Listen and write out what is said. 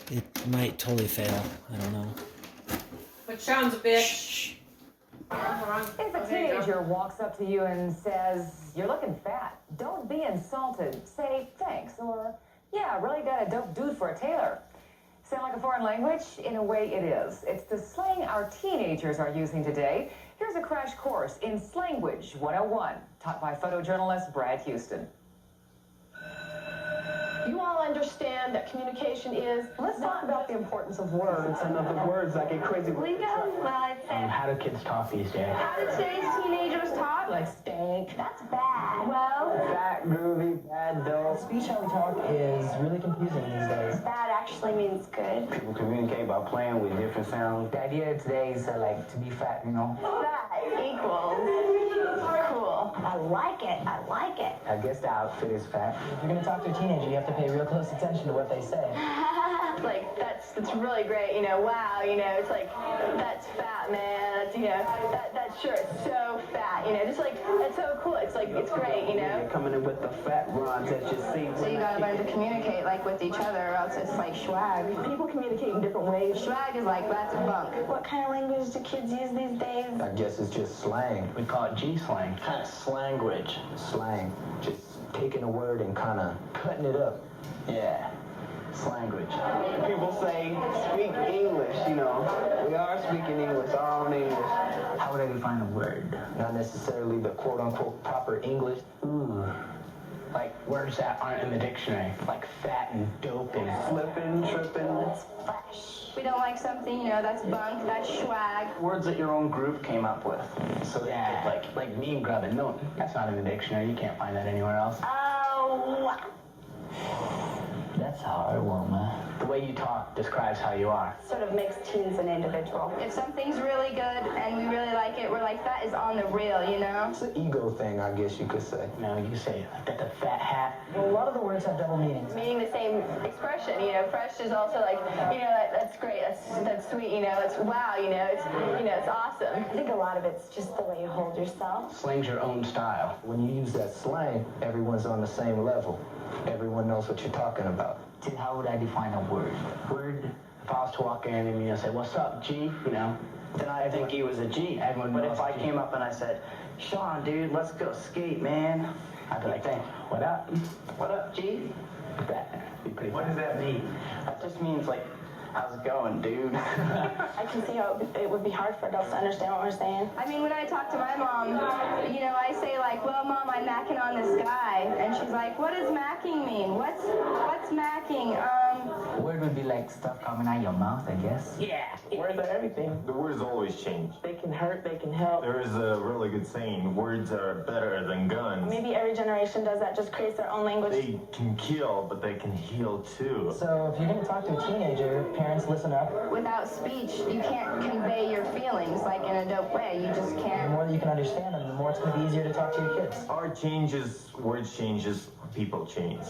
It might totally fail. I don't know. But Sean's a bitch. Shh. If a teenager walks up to you and says, "You're looking fat," don't be insulted. Say thanks, or, "Yeah, really got a dope dude for a tailor." Sound like a foreign language? In a way, it is. It's the slang our teenagers are using today. Here's a crash course in Slanguage 101, taught by photojournalist Brad Houston. You all understand that communication is... Let's talk about the importance of words. Some of the words I get crazy with. Lingo? Well, I'd say... How do kids talk these days? How do today's teenagers talk? Like stank. That's bad. Well... Fat, groovy, bad, dope. Speech how we talk is really confusing these days. Bad actually means good. People communicate by playing with different sounds. The idea today is like to be fat, you know? Fat equals... cool. I like it. I like it. I guess the outfit is fat. If you're gonna talk to a teenager, you have to pay real close attention to what they say. Like, that's really great, you know, wow, you know, it's like, that's fat, man, that's, you know, that shirt's so fat, you know, just like, that's so cool, it's like, it's great, you know? You're coming in with the fat runs that you see. So you gotta learn to communicate, like, with each other, or else it's like swag. People communicate in different ways. Swag is like, that's bunk. What kind of language do kids use these days? I guess it's just slang. We call it G-slang. Kind of slanguage. Slang. Just taking a word and kind of cutting it up. Yeah. Slanguage. People say, speak English, you know. We are speaking English, our own English. How would I define a word? Not necessarily the quote-unquote proper English. Ooh. Like words that aren't in the dictionary. Like fat and dope and flipping, tripping. That's fresh. We don't like something, you know, that's bunk, that's swag. Words that your own group came up with. So yeah, like meme grubbing. No, that's not in the dictionary. You can't find that anywhere else. Oh. That's a hard one, man. The way you talk describes how you are. Sort of makes teens an individual. If something's really good and we really like it, we're like, that is on the real, you know? It's an ego thing, I guess you could say. No, you say that the fat hat. Well, a lot of the words have double meanings. Meaning the same expression, you know, fresh is also like, you know, that's great, that's sweet, you know, it's wow, you know, it's awesome. I think a lot of it's just the way you hold yourself. Slang's your own style. When you use that slang, everyone's on the same level. Everyone knows what you're talking about. How would I define a word? Word, if I was to walk in and, you know, say, "What's up, G?" You know, then I think he was a G. Everyone but if I came up and I said, "Sean, dude, let's go skate, man," I'd be like, "Thanks. What up? What up, G?" That'd be pretty What does that mean? That just means, like, how's it going, dude? I can see how it would be hard for adults to understand what we're saying. I mean, when I talk to my mom, you know, I say like, "Well, Mom, I'm macking on this guy," and she's like, "What does macking mean? What's macking?" A word would be like stuff coming out your mouth, I guess. Yeah. Words are everything. The words always change. They can hurt, they can help. There is a really good saying, words are better than guns. Maybe every generation does that, just creates their own language. They can kill, but they can heal too. So if you're gonna talk to a teenager, parents listen up. Without speech, you can't convey your feelings like in a dope way. You just The can't. more that you can understand them, the more it's gonna be easier to talk to your kids. Art changes, words changes, people change.